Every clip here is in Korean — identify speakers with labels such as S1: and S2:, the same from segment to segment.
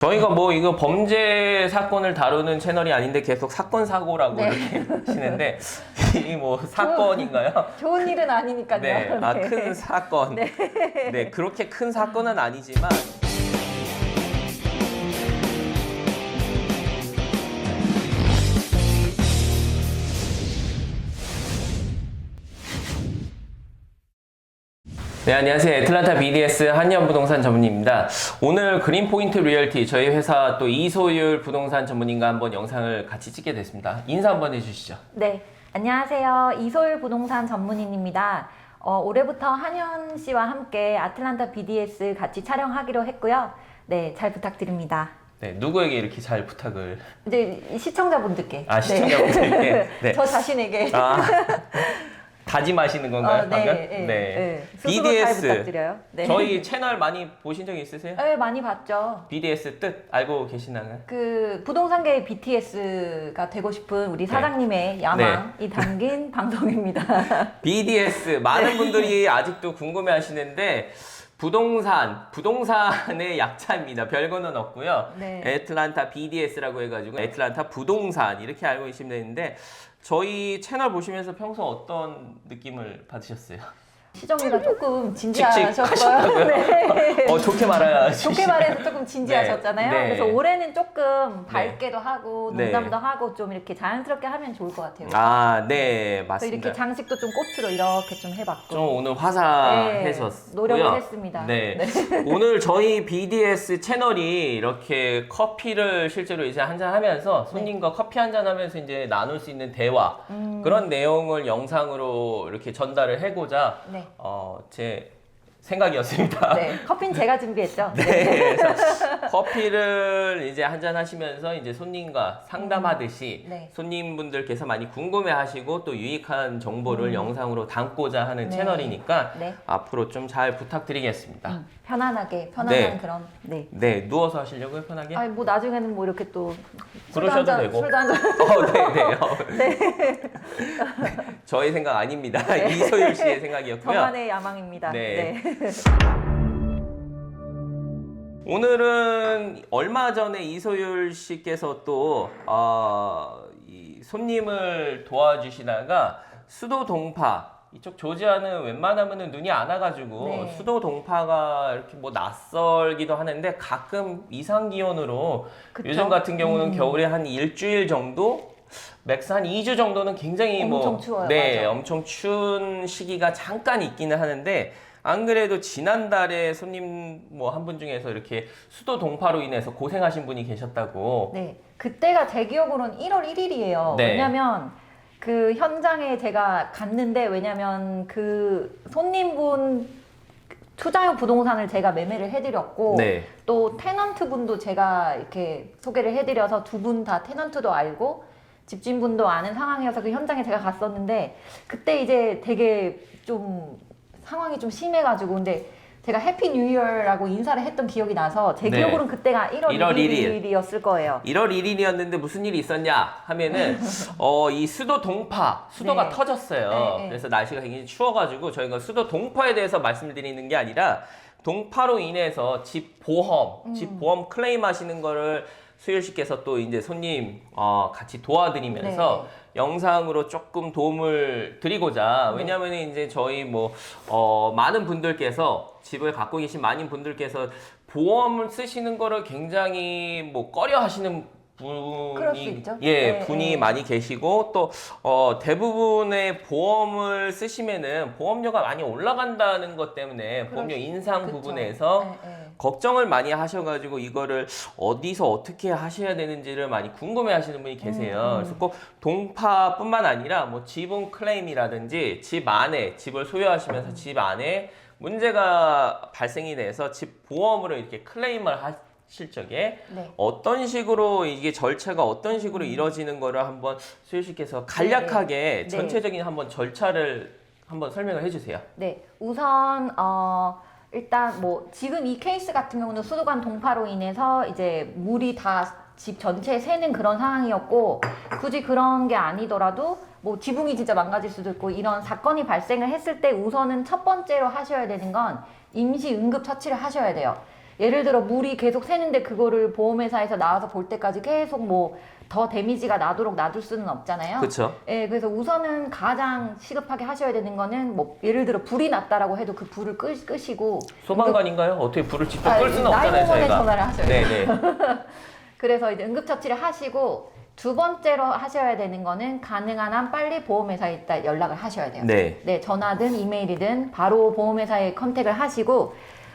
S1: 저희가 뭐 이거 범죄 사건을 다루는 채널이 아닌데 계속 사건 사고라고
S2: 네.
S1: 이렇게 하시는데 이 뭐 사건인가요?
S2: 좋은 일은 아니니까요.
S1: 네, 아,
S2: 네.
S1: 큰 사건.
S2: 네.
S1: 네, 그렇게 큰 사건은 아니지만 네, 안녕하세요. 애틀란타 BDS 한연부동산 전문입니다. 오늘 그린포인트 리얼티 저희 회사 또 이소율 부동산 전문인과 한번 영상을 같이 찍게 됐습니다. 인사 한번 해주시죠.
S2: 네, 안녕하세요. 이소율 부동산 전문인입니다. 올해부터 한현 씨와 함께 아틀란타 BDS 같이 촬영하기로 했고요. 네, 잘 부탁드립니다.
S1: 네, 누구에게 이렇게 잘 부탁을?
S2: 이제 시청자분들께.
S1: 아, 시청자분들께. 네.
S2: 저 자신에게.
S1: 아, 다짐하시는 건가요, 방금?
S2: 네. 스스로 잘 부탁드려요. 네.
S1: 저희 채널 많이 보신 적 있으세요?
S2: 네, 많이 봤죠.
S1: BDS 뜻 알고 계시나요?
S2: 그 부동산계의 BTS가 되고 싶은 우리 사장님의 야망이 담긴 방송입니다.
S1: BDS 많은 분들이 아직도 궁금해 하시는데 부동산의 약자입니다. 별거는 없고요.
S2: 네.
S1: 애틀란타 BDS라고 해가지고 애틀란타 부동산 이렇게 알고 계시면 되는데 저희 채널 보시면서 평소 어떤 느낌을 받으셨어요?
S2: 시정이가 조금 진지하셨어요.
S1: 칙칙하셨다고요?
S2: 네.
S1: 좋게 말해야지.
S2: 좋게 말해서 조금 진지하셨잖아요.
S1: 네.
S2: 그래서 올해는 조금 밝게도 하고
S1: 네.
S2: 농담도 하고 좀 이렇게 자연스럽게 하면 좋을 것 같아요.
S1: 아, 네,
S2: 그래서
S1: 맞습니다.
S2: 이렇게 장식도 좀 꽃으로 이렇게 좀 해봤고.
S1: 좀 오늘 화사해졌고요.
S2: 노력을 했습니다.
S1: 네. 오늘 저희 BDS 채널이 이렇게 커피를 실제로 이제 한잔 하면서 손님과 커피 한잔 하면서 이제 나눌 수 있는 대화 그런 내용을 영상으로 이렇게 전달을 해고자
S2: 네.
S1: 제 생각이었습니다.
S2: 네, 커피는 제가 준비했죠.
S1: 네, 그래서 커피를 이제 한잔 하시면서 이제 손님과 상담하듯이
S2: 네.
S1: 손님분들께서 많이 궁금해하시고 또 유익한 정보를 영상으로 담고자 하는
S2: 네.
S1: 채널이니까
S2: 네.
S1: 앞으로 좀 잘 부탁드리겠습니다.
S2: 편안하게, 편안한
S1: 네.
S2: 그런. 네.
S1: 네, 누워서 하시려고요, 편하게?
S2: 아니 뭐 나중에는 뭐 이렇게 또
S1: 그러셔도 되고.
S2: 술도 한잔.
S1: 네. 저희 생각 아닙니다. 이소율 씨의 생각이었고요.
S2: 저만의 야망입니다.
S1: 네. 오늘은 얼마 전에 이소율 씨께서 또 이 손님을 도와주시다가 수도 동파 이쪽 조지아는 웬만하면 눈이 안 와가지고
S2: 네.
S1: 수도 동파가 이렇게 뭐 낯설기도 하는데 가끔 이상 기온으로
S2: 그쵸?
S1: 요즘 같은 경우는 겨울에 한 일주일 정도 맥스 한 2주 정도는 굉장히
S2: 엄청 추워요.
S1: 네,
S2: 맞아.
S1: 엄청 추운 시기가 잠깐 있기는 하는데 안 그래도 지난달에 손님 뭐 한 분 중에서 이렇게 수도 동파로 인해서 고생하신 분이 계셨다고.
S2: 네, 그때가 제 기억으로는 1월 1일이에요.
S1: 네.
S2: 왜냐면 그 현장에 제가 갔는데 왜냐면 그 손님분 투자용 부동산을 제가 매매를 해드렸고
S1: 네.
S2: 또 테넌트 분도 제가 이렇게 소개를 해드려서 두 분 다 테넌트도 알고 집주인분도 아는 상황이어서 그 현장에 제가 갔었는데 그때 이제 되게 좀 상황이 좀 심해가지고 근데 제가 해피 뉴 이어라고 인사를 했던 기억이 나서 제
S1: 네.
S2: 기억으로는 그때가 1월
S1: 1월 1일.
S2: 1일이었을 거예요.
S1: 1월 1일이었는데 무슨 일이 있었냐 하면은 이 수도 동파 수도가
S2: 네.
S1: 터졌어요.
S2: 네, 네.
S1: 그래서 날씨가 굉장히 추워가지고 저희가 수도 동파에 대해서 말씀을 드리는 게 아니라 동파로 인해서 집 보험 클레임 하시는 거를 수율 씨께서 또 이제 손님 같이 도와드리면서
S2: 네.
S1: 영상으로 조금 도움을 드리고자 왜냐하면 이제 저희 뭐 많은 분들께서 집을 갖고 계신 많은 분들께서 보험을 쓰시는 거를 굉장히 뭐 꺼려 하시는
S2: 그럴 수 있죠.
S1: 분이
S2: 네.
S1: 많이 계시고 또 대부분의 보험을 쓰시면은 보험료가 많이 올라간다는 것 때문에 보험료 인상
S2: 그쵸.
S1: 부분에서
S2: 네, 네.
S1: 걱정을 많이 하셔가지고 이거를 어디서 어떻게 하셔야 되는지를 많이 궁금해하시는 분이 계세요. 그래서 꼭 동파뿐만 아니라 뭐 지분 클레임이라든지 집 안에 집을 소유하시면서 집 안에 문제가 발생이 돼서 집 보험으로 이렇게 클레임을 하실 적에
S2: 네.
S1: 어떤 식으로 이게 절차가 어떤 식으로 이루어지는 거를 한번 수유 씨께서 간략하게
S2: 네.
S1: 전체적인 한번 절차를 한번 설명을 해주세요.
S2: 네, 우선 일단 뭐 지금 이 케이스 같은 경우는 수도관 동파로 인해서 이제 물이 다 집 전체에 새는 그런 상황이었고 굳이 그런 게 아니더라도 뭐 지붕이 진짜 망가질 수도 있고 이런 사건이 발생을 했을 때 우선은 첫 번째로 하셔야 되는 건 임시 응급 처치를 하셔야 돼요. 예를 들어 물이 계속 새는데 그거를 보험회사에서 나와서 볼 때까지 계속 뭐 더 데미지가 나도록 놔둘 수는 없잖아요.
S1: 그렇죠.
S2: 예, 그래서 우선은 가장 시급하게 하셔야 되는 거는 뭐 예를 들어 불이 났다라고 해도 그 불을 끄시고
S1: 소방관인가요? 어떻게 불을 직접 끌 수는 없잖아요,
S2: 911에
S1: 저희가.
S2: 전화를 하셔야 돼요.
S1: 네네.
S2: 그래서 이제 응급처치를 하시고 두 번째로 하셔야 되는 거는 가능한 한 빨리 보험회사에 일단 연락을 하셔야 돼요.
S1: 네.
S2: 네, 전화든 이메일이든 바로 보험회사에 컨택을 하시고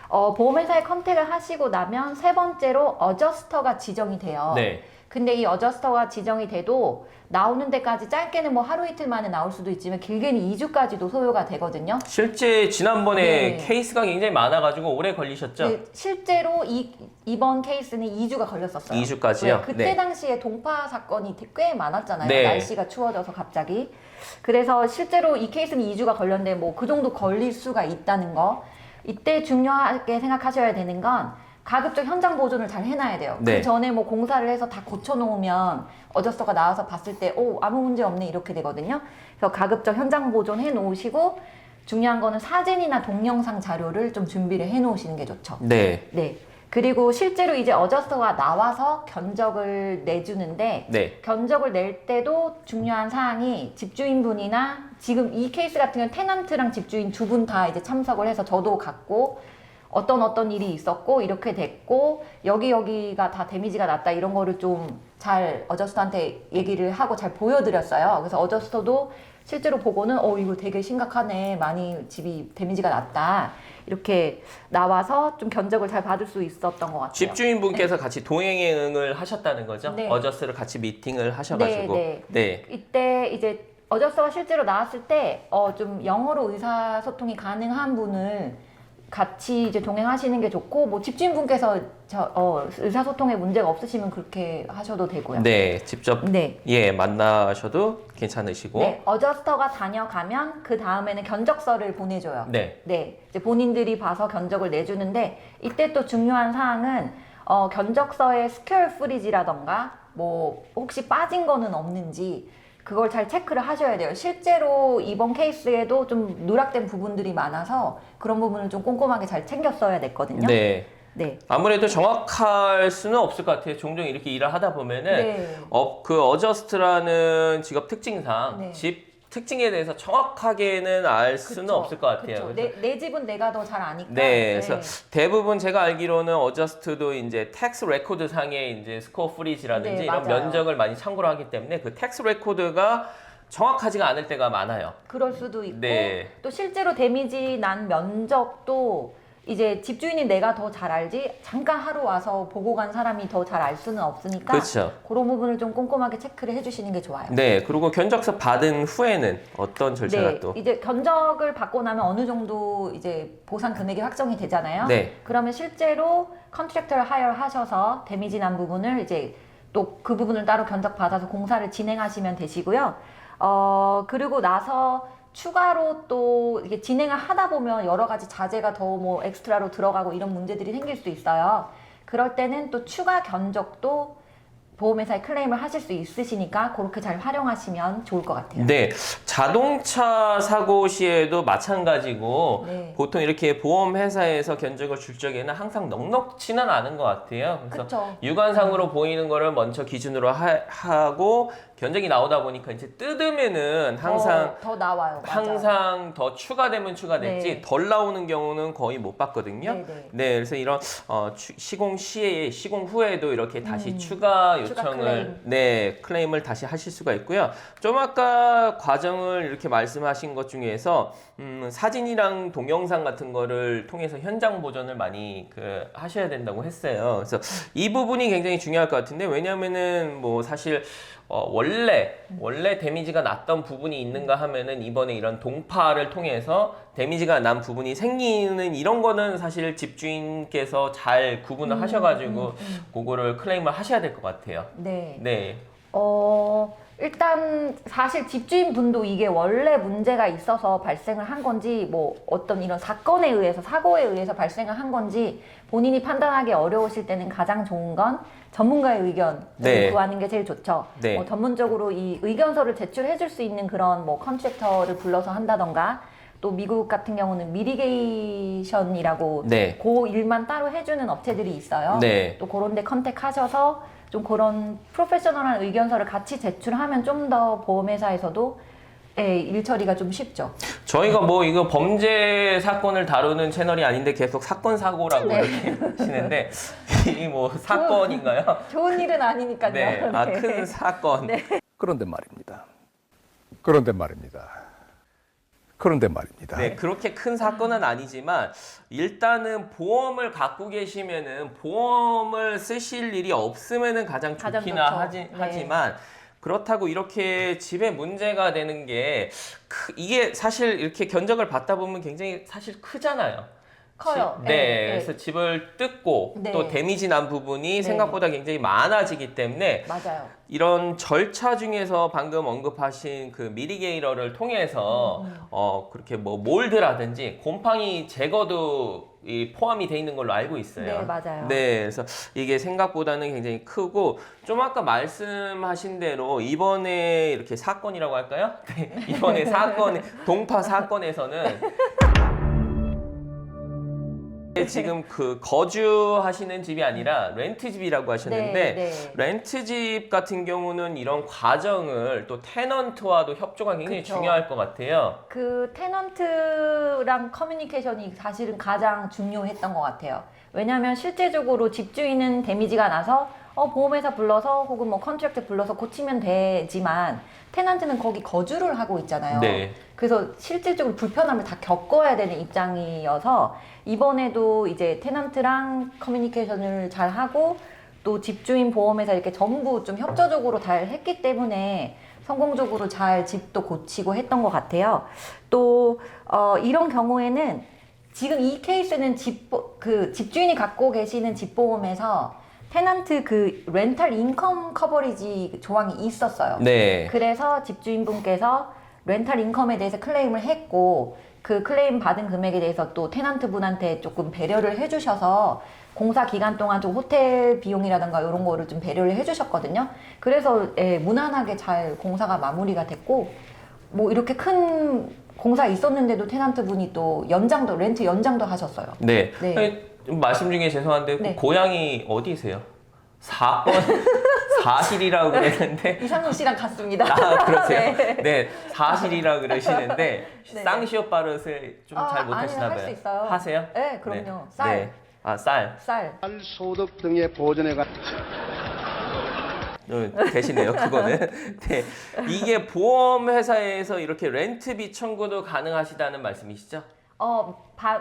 S2: 보험회사에 컨택을 하시고 나면 세 번째로 어저스터가 지정이 돼요.
S1: 네.
S2: 근데 이 어저스터가 지정이 돼도 나오는 데까지 짧게는 뭐 하루 이틀 만에 나올 수도 있지만 길게는 2주까지도 소요가 되거든요.
S1: 실제 지난번에
S2: 네.
S1: 케이스가 굉장히 많아가지고 오래 걸리셨죠?
S2: 네, 실제로 이번 케이스는 2주가 걸렸었어요.
S1: 2주까지요?
S2: 그때
S1: 네.
S2: 당시에 동파 사건이 꽤 많았잖아요.
S1: 네.
S2: 날씨가 추워져서 갑자기. 그래서 실제로 이 케이스는 2주가 걸렸는데 뭐 그 정도 걸릴 수가 있다는 거. 이때 중요하게 생각하셔야 되는 건 가급적 현장 보존을 잘 해놔야 돼요.
S1: 네.
S2: 그 전에 뭐 공사를 해서 다 고쳐놓으면 어저스터가 나와서 봤을 때 아무 문제 없네 이렇게 되거든요. 그래서 가급적 현장 보존해 놓으시고 중요한 거는 사진이나 동영상 자료를 좀 준비를 해 놓으시는 게 좋죠.
S1: 네.
S2: 네. 그리고 실제로 이제 어저스터가 나와서 견적을 내주는데
S1: 네.
S2: 견적을 낼 때도 중요한 사항이 집주인분이나 지금 이 케이스 같은 경우는 테넌트랑 집주인 두 분 다 이제 참석을 해서 저도 갔고 어떤 일이 있었고 이렇게 됐고 여기가 다 데미지가 났다 이런 거를 좀 잘 어저스터한테 얘기를 하고 잘 보여드렸어요. 그래서 어저스터도 실제로 보고는 이거 되게 심각하네. 많이 집이 데미지가 났다. 이렇게 나와서 좀 견적을 잘 받을 수 있었던 것 같아요.
S1: 집주인분께서 같이 동행을 하셨다는 거죠?
S2: 네.
S1: 어저스를 같이 미팅을 하셔가지고.
S2: 네.
S1: 네.
S2: 이때 이제 어저스터가 실제로 나왔을 때 좀 영어로 의사소통이 가능한 분을 같이 이제 동행하시는 게 좋고 뭐 집주인분께서 의사소통에 문제가 없으시면 그렇게 하셔도 되고요.
S1: 네. 직접
S2: 네.
S1: 만나셔도 괜찮으시고.
S2: 네, 어저스터가 다녀가면 그 다음에는 견적서를 보내줘요.
S1: 네.
S2: 네, 이제 본인들이 봐서 견적을 내주는데 이때 또 중요한 사항은 견적서에 스퀘어 프리지라던가 뭐 혹시 빠진 거는 없는지 그걸 잘 체크를 하셔야 돼요. 실제로 이번 케이스에도 좀 누락된 부분들이 많아서 그런 부분을 좀 꼼꼼하게 잘 챙겼어야 됐거든요.
S1: 네.
S2: 네.
S1: 아무래도 정확할 수는 없을 것 같아요. 종종 이렇게 일을 하다 보면은
S2: 네.
S1: 그 어저스트라는 직업 특징상
S2: 네.
S1: 집 특징에 대해서 정확하게는 알 수는
S2: 그쵸,
S1: 없을 것 같아요.
S2: 그쵸.
S1: 그래서
S2: 내 집은 내가 더 잘 아니까.
S1: 네, 그래서 대부분 제가 알기로는 어저스트도 이제 텍스 레코드 상에 이제 스코어 프리지라든지
S2: 네,
S1: 이런
S2: 맞아요.
S1: 면적을 많이 참고를 하기 때문에 그 텍스 레코드가 정확하지가 않을 때가 많아요.
S2: 그럴 수도 있고
S1: 네.
S2: 또 실제로 데미지 난 면적도 이제 집주인이 내가 더 잘 알지 잠깐 하루 와서 보고 간 사람이 더 잘 알 수는 없으니까
S1: 그렇죠.
S2: 그런 부분을 좀 꼼꼼하게 체크를 해주시는 게 좋아요.
S1: 네, 그리고 견적서 받은 후에는 어떤 절차가
S2: 네,
S1: 또?
S2: 이제 견적을 받고 나면 어느 정도 이제 보상 금액이 확정이 되잖아요.
S1: 네.
S2: 그러면 실제로 컨트랙터를 하이어 하셔서 데미지 난 부분을 이제 또 그 부분을 따로 견적 받아서 공사를 진행하시면 되시고요. 그리고 나서 추가로 또 이게 진행을 하다 보면 여러 가지 자재가 더 뭐 엑스트라로 들어가고 이런 문제들이 생길 수 있어요. 그럴 때는 또 추가 견적도 보험회사에 클레임을 하실 수 있으시니까 그렇게 잘 활용하시면 좋을 것 같아요.
S1: 네, 자동차 사고 시에도 마찬가지고
S2: 네.
S1: 보통 이렇게 보험회사에서 견적을 줄 적에는 항상 넉넉지는 않은 것 같아요. 그래서
S2: 그쵸.
S1: 육안상으로 보이는 거를 먼저 기준으로 하고 견적이 나오다 보니까 이제 뜯으면은 항상
S2: 더 나와요. 맞아요.
S1: 항상 더 추가되면 추가됐지
S2: 네.
S1: 덜 나오는 경우는 거의 못 봤거든요.
S2: 네네.
S1: 네, 그래서 이런 시공 시에 시공 후에도 이렇게 다시 추가
S2: 추가
S1: 요청을 클레임을 다시 하실 수가 있고요. 좀 아까 과정을 이렇게 말씀하신 것 중에서 사진이랑 동영상 같은 거를 통해서 현장 보존을 많이 하셔야 된다고 했어요. 그래서 이 부분이 굉장히 중요할 것 같은데 왜냐면은 뭐 사실 원래 데미지가 났던 부분이 있는가 하면은 이번에 이런 동파를 통해서 데미지가 난 부분이 생기는 이런 거는 사실 집주인께서 잘 구분을 하셔가지고 그거를 클레임을 하셔야 될 것 같아요.
S2: 네.
S1: 네.
S2: 일단 사실 집주인분도 이게 원래 문제가 있어서 발생을 한 건지 뭐 어떤 이런 사건에 의해서 사고에 의해서 발생을 한 건지 본인이 판단하기 어려우실 때는 가장 좋은 건 전문가의 의견을
S1: 네.
S2: 구하는 게 제일 좋죠.
S1: 네.
S2: 전문적으로 이 의견서를 제출해 줄 수 있는 그런 뭐 컨트랙터를 불러서 한다던가 또 미국 같은 경우는 미리게이션이라고
S1: 네.
S2: 그 일만 따로 해주는 업체들이 있어요.
S1: 네.
S2: 또 그런 데 컨택하셔서 좀 그런 프로페셔널한 의견서를 같이 제출하면 좀 더 보험회사에서도 예, 일 처리가 좀 쉽죠.
S1: 저희가 뭐 이거 범죄 사건을 다루는 채널이 아닌데 계속 사건 사고라고
S2: 네.
S1: 이렇게 하시는데 이 뭐 사건인가요?
S2: 좋은 일은 아니니까요.
S1: 네, 아,
S2: 네.
S1: 큰 사건.
S2: 네.
S3: 그런데 말입니다. 그런데 말입니다. 그런데 말입니다.
S1: 네, 그렇게 큰 사건은 아니지만 일단은 보험을 갖고 계시면은 보험을 쓰실 일이 없으면은 가장
S2: 가장
S1: 좋기나
S2: 좋죠. 네.
S1: 하지만 그렇다고 이렇게 집에 문제가 되는 게 이게 사실 이렇게 견적을 받다 보면 굉장히 사실 크잖아요.
S2: 커요.
S1: 네,
S2: 네,
S1: 그래서 집을 뜯고
S2: 네.
S1: 또 데미지 난 부분이
S2: 네.
S1: 생각보다 굉장히 많아지기 때문에
S2: 맞아요.
S1: 이런 절차 중에서 방금 언급하신 그 미리게이러를 통해서 그렇게 뭐 몰드라든지 곰팡이 제거도 포함이 돼 있는 걸로 알고 있어요.
S2: 네, 맞아요.
S1: 네, 그래서 이게 생각보다는 굉장히 크고 좀 아까 말씀하신 대로 이번에 이렇게 사건이라고 할까요? 네, 이번에 사건 동파 사건에서는 지금 그 거주하시는 집이 아니라 렌트집이라고 하셨는데
S2: 네, 네.
S1: 렌트집 같은 경우는 이런 과정을 또 테넌트와도 협조가 굉장히
S2: 그쵸.
S1: 중요할 것 같아요.
S2: 그 테넌트랑 커뮤니케이션이 사실은 가장 중요했던 것 같아요. 왜냐하면 실제적으로 집주인은 데미지가 나서 보험회사 불러서 혹은 뭐 컨트랙트 불러서 고치면 되지만 테넌트는 거기 거주를 하고 있잖아요.
S1: 네.
S2: 그래서 실질적으로 불편함을 다 겪어야 되는 입장이어서 이번에도 이제 테넌트랑 커뮤니케이션을 잘 하고 또 집주인 보험회사 이렇게 전부 좀 협조적으로 잘 했기 때문에 성공적으로 잘 집도 고치고 했던 것 같아요. 또 이런 경우에는 지금 이 케이스는 집주인이 갖고 계시는 집보험에서 테넌트 그 렌탈 인컴 커버리지 조항이 있었어요.
S1: 네.
S2: 그래서 집주인분께서 렌탈 인컴에 대해서 클레임을 했고 그 클레임 받은 금액에 대해서 또 테넌트 분한테 조금 배려를 해주셔서 공사 기간 동안 좀 호텔 비용이라든가 이런 거를 좀 배려를 해주셨거든요. 그래서 무난하게 잘 공사가 마무리가 됐고 뭐 이렇게 큰 공사 있었는데도 테넌트 분이 또 렌트 연장도 하셨어요.
S1: 네.
S2: 네.
S1: 아니, 좀 말씀 중에 죄송한데
S2: 네.
S1: 고향이 어디세요? 사실이라고 그랬는데
S2: 이상훈 씨랑 같습니다.
S1: 아, 그러세요?
S2: 네.
S1: 네, 사실이라 그러시는데
S2: 네.
S1: 쌍시옷 발음을 좀 잘 못하시나
S2: 아니요,
S1: 봐요.
S2: 할 수 있어요.
S1: 하세요?
S2: 네, 그럼요. 쌀.
S1: 네. 아, 쌀.
S2: 쌀.
S4: 소득 등의 보전에 관한
S1: 되시네요, 그거는. 네. 이게 보험회사에서 이렇게 렌트비 청구도 가능하시다는 말씀이시죠?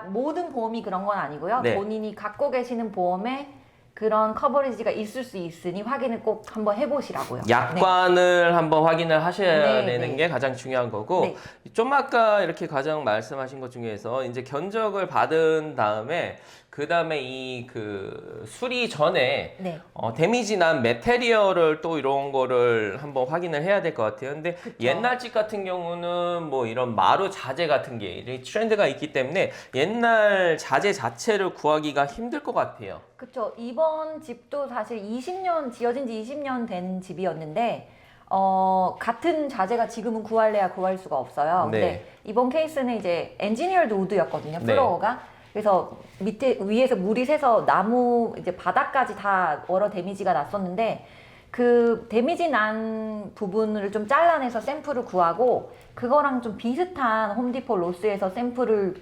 S2: 모든 보험이 그런 건 아니고요.
S1: 네.
S2: 본인이 갖고 계시는 보험에 그런 커버리지가 있을 수 있으니 확인을 꼭 한번 해보시라고요.
S1: 약관을 한번 확인을 하셔야
S2: 네,
S1: 되는
S2: 네.
S1: 게 가장 중요한 거고,
S2: 네.
S1: 좀 아까 이렇게 가장 말씀하신 것 중에서 이제 견적을 받은 다음에 그 다음에 이 그 수리 전에
S2: 네.
S1: 데미지 난 메테리얼을 또 이런 거를 한번 확인을 해야 될 것 같아요. 근데 옛날 집 같은 경우는 뭐 이런 마루 자재 같은 게 이런 트렌드가 있기 때문에 옛날 자재 자체를 구하기가 힘들 것 같아요.
S2: 그렇죠. 이번 집도 사실 지어진 지 20년 된 집이었는데 같은 자재가 지금은 구할래야 구할 수가 없어요.
S1: 네.
S2: 근데 이번 케이스는 이제 엔지니어드 우드였거든요.
S1: 네.
S2: 플로어가. 그래서 위에서 물이 새서 나무 이제 바닥까지 다 여러 데미지가 났었는데 그 데미지 난 부분을 좀 잘라내서 샘플을 구하고 그거랑 좀 비슷한 홈디포 로스에서 샘플을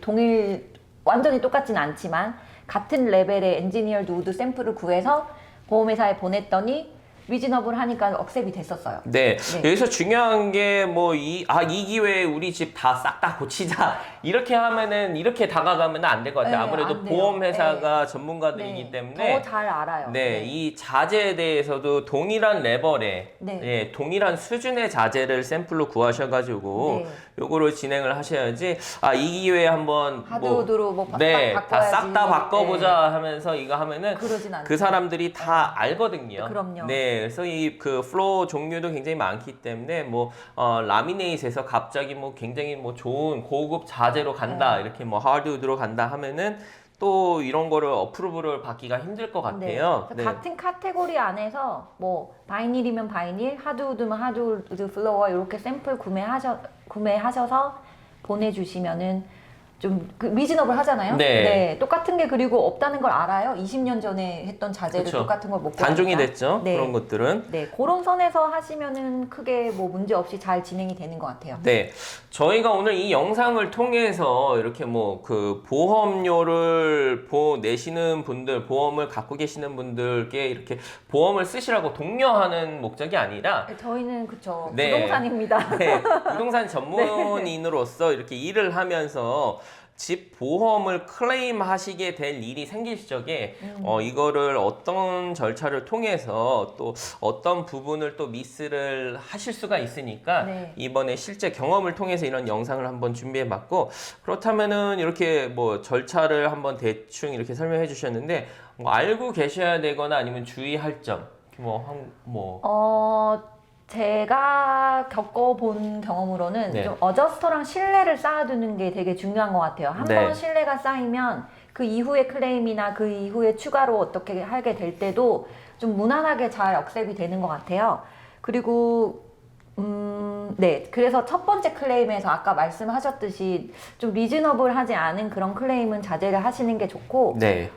S2: 완전히 똑같진 않지만 같은 레벨의 엔지니어드 우드 샘플을 구해서 보험회사에 보냈더니 리즈너블 하니까 억셉이 됐었어요.
S1: 네.
S2: 네.
S1: 여기서 중요한 게 뭐 이 기회에 우리 집 다 싹 다 고치자 이렇게 하면은 이렇게 다가가면 안 될 것 같아요.
S2: 네,
S1: 아무래도
S2: 안 돼요.
S1: 보험회사가 전문가들이기
S2: 네.
S1: 때문에
S2: 더 잘 알아요.
S1: 네, 이 자재에 대해서도 동일한 레벨의
S2: 네.
S1: 예, 동일한 수준의 자재를 샘플로 구하셔가지고
S2: 네.
S1: 요거를 진행을 하셔야지 이 기회에 한번
S2: 하드우드로 뭐
S1: 네,
S2: 딱
S1: 다 싹
S2: 바꿔야지.
S1: 다 바꿔보자 하면서 이거 하면은
S2: 그러진 않죠.
S1: 그 사람들이 다 알거든요.
S2: 그럼요.
S1: 네, 그래서 이 그 플로어 종류도 굉장히 많기 때문에 뭐 라미네이트에서 갑자기 뭐 굉장히 뭐 좋은 고급 자재로 간다
S2: 네.
S1: 이렇게 뭐 하드우드로 간다 하면은 또 이런 거를 어프로브를 받기가 힘들 것
S2: 네.
S1: 같아요.
S2: 그래서 같은 카테고리 안에서 뭐 바이닐이면 바이닐, 하드우드면 하드우드 플로어 이렇게 샘플 구매하셔서 보내주시면은 좀 리즈너블 하잖아요.
S1: 네.
S2: 똑같은 게 그리고 없다는 걸 알아요. 20년 전에 했던 자재를
S1: 그쵸.
S2: 똑같은 걸 못
S1: 단종이
S2: 구하니까.
S1: 됐죠.
S2: 네.
S1: 그런 것들은.
S2: 네, 그런 선에서 하시면은 크게 뭐 문제 없이 잘 진행이 되는 것 같아요.
S1: 네, 저희가 오늘 이 영상을 통해서 이렇게 뭐 그 보험료를 내시는 분들, 보험을 갖고 계시는 분들께 이렇게 보험을 쓰시라고 독려하는 목적이 아니라
S2: 저희는 그쵸
S1: 네.
S2: 부동산입니다.
S1: 네, 부동산 전문인으로서 이렇게 일을 하면서 집 보험을 클레임하시게 될 일이 생길 적에 이거를 어떤 절차를 통해서 또 어떤 부분을 또 미스를 하실 수가 있으니까
S2: 네.
S1: 이번에 실제 경험을 통해서 이런 영상을 한번 준비해봤고, 그렇다면은 이렇게 뭐 절차를 한번 대충 이렇게 설명해 주셨는데 뭐 알고 계셔야 되거나 아니면 주의할 점
S2: 제가 겪어본 경험으로는
S1: 네.
S2: 좀 어저스터랑 신뢰를 쌓아두는 게 되게 중요한 것 같아요. 한 번
S1: 네.
S2: 신뢰가 쌓이면 그 이후에 클레임이나 그 이후에 추가로 어떻게 하게 될 때도 좀 무난하게 잘 억셉이 되는 것 같아요. 그리고 네. 그래서 첫 번째 클레임에서 아까 말씀하셨듯이 좀 리즈너블하지 않은 그런 클레임은 자제를 하시는 게 좋고,
S1: 네.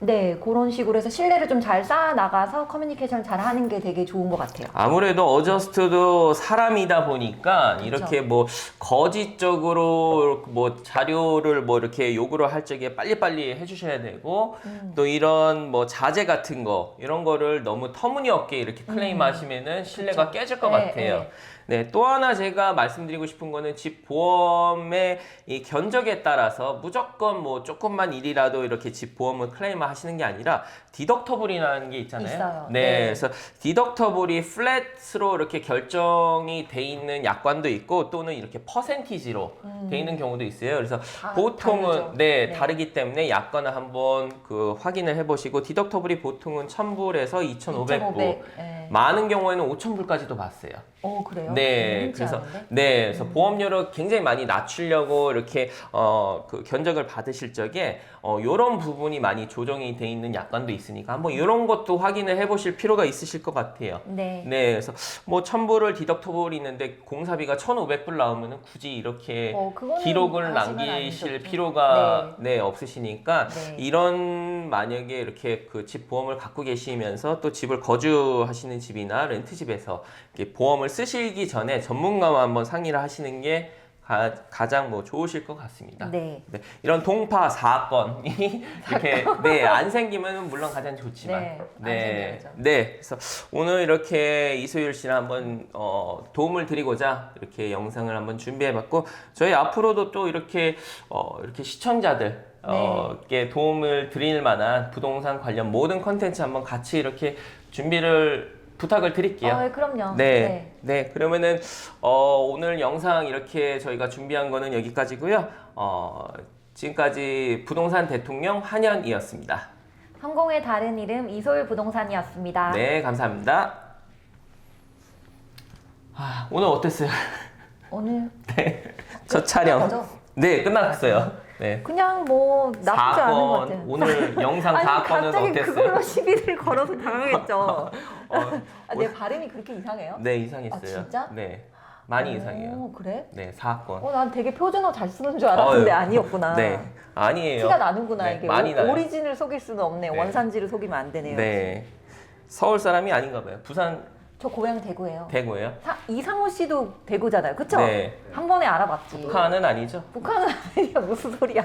S2: 네, 그런 식으로 해서 신뢰를 좀 잘 쌓아 나가서 커뮤니케이션 잘 하는 게 되게 좋은 것 같아요.
S1: 아무래도 어저스트도 사람이다 보니까 이렇게 뭐 거짓적으로 뭐 자료를 뭐 이렇게 요구를 할 적에 빨리빨리 해주셔야 되고 또 이런 뭐 자재 같은 거 이런 거를 너무 터무니없게 이렇게 클레임하시면은 신뢰가 깨질 것
S2: 네,
S1: 같아요.
S2: 네.
S1: 네, 또 하나 제가 말씀드리고 싶은 거는 집 보험의 이 견적에 따라서 무조건 뭐 조금만 일이라도 이렇게 집 보험을 클레임하시는 게 아니라 디덕터블이라는 게 있잖아요.
S2: 있어요.
S1: 네,
S2: 네.
S1: 그래서 디덕터블이 플랫으로 이렇게 결정이 돼 있는 약관도 있고 또는 이렇게 퍼센티지로 돼 있는 경우도 있어요. 그래서 보통은
S2: 다르죠.
S1: 네,
S2: 네.
S1: 다르기 때문에 약관을 한번 그 확인을 해보시고 디덕터블이 보통은 1,000불에서 2,500불,
S2: 네.
S1: 많은 경우에는 5,000불까지도 봤어요.
S2: 그래요?
S1: 네,
S2: 흔치
S1: 그래서
S2: 않은데?
S1: 그래서 보험료를 굉장히 많이 낮추려고 이렇게 그 견적을 받으실 적에 이런 부분이 많이 조정이 돼 있는 약관도 있으니까 한번 이런 것도 확인을 해보실 필요가 있으실 것 같아요.
S2: 네.
S1: 네, 그래서 뭐 1,000불을 디덕터블이 있는데 공사비가 1,500불 나오면은 굳이 이렇게
S2: 그거는
S1: 기록을
S2: 하시면 안
S1: 남기실
S2: 좋죠.
S1: 필요가 없으시니까
S2: 네.
S1: 이런 만약에 이렇게 그 집 보험을 갖고 계시면서 또 집을 거주하시는 집이나 렌트집에서 이렇게 보험을 쓰시기 전에 전문가와 한번 상의를 하시는 게 가장 뭐 좋으실 것 같습니다.
S2: 네.
S1: 네, 이런 동파 사건이 이렇게 안 생기면 물론 가장 좋지만
S2: 네, 안 생겨야죠.
S1: 네, 그래서 오늘 이렇게 이소율 씨랑 한번 도움을 드리고자 이렇게 영상을 한번 준비해봤고 저희 앞으로도 또 이렇게 이렇게 시청자들 께 도움을 드릴 만한 부동산 관련 모든 컨텐츠 한번 같이 이렇게 준비를 부탁을 드릴게요.
S2: 그럼요.
S1: 네, 네. 그러면은 오늘 영상 이렇게 저희가 준비한 거는 여기까지고요. 지금까지 부동산 대통령 한현이었습니다.
S2: 성공의 다른 이름 이소율 부동산이었습니다.
S1: 네, 감사합니다. 오늘 어땠어요?
S2: 오늘
S1: 첫 촬영.
S2: 거죠?
S1: 네, 끝났어요. 네.
S2: 그냥 뭐 나쁘지 않은 것 같아요.
S1: 오늘 영상
S2: 아니
S1: 4건은
S2: 갑자기
S1: 어땠어요?
S2: 그걸로 시비를 걸어서 당하겠죠.
S1: 어,
S2: 내 발음이 그렇게 이상해요?
S1: 네, 이상했어요.
S2: 아, 진짜?
S1: 네. 많이 이상해요.
S2: 그래?
S1: 네, 4건.
S2: 난 되게 표준어 잘 쓰는 줄 알았는데
S1: 어휴.
S2: 아니었구나.
S1: 네. 아니에요.
S2: 티가 나는구나.
S1: 네,
S2: 이게
S1: 많이 나요.
S2: 오리진을 속일 수는 없네.
S1: 네.
S2: 원산지를 속이면 안 되네요.
S1: 네. 서울 사람이 아닌가 봐요. 부산
S2: 저 고향 대구예요.
S1: 대구예요?
S2: 이상호 씨도 대구잖아요. 그쵸?
S1: 네.
S2: 한 번에 알아봤지.
S1: 북한은 아니죠?
S2: 북한은 아니야. 무슨 소리야.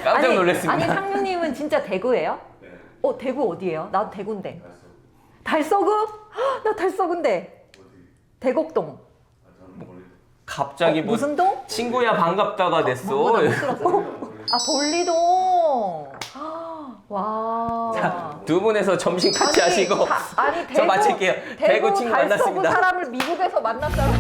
S1: 깜짝 놀랐습니다.
S2: 아니 상무님은 진짜 대구예요? 네. 대구 어디예요? 나도 대구인데. 달서구? 헉, 나 달서구인데. 대곡동.
S1: 갑자기 뭐
S2: 무슨 동?
S1: 친구야 반갑다가 됐어.
S2: 뭐보다 못 들었어. 볼리동. 와.
S1: 자, 두 분에서 점심 같이
S2: 아니,
S1: 하시고
S2: 아니
S1: 저 마칠게요. 대구 친구
S2: 달서구
S1: 만났습니다.
S2: 사람을 미국에서 만났잖아.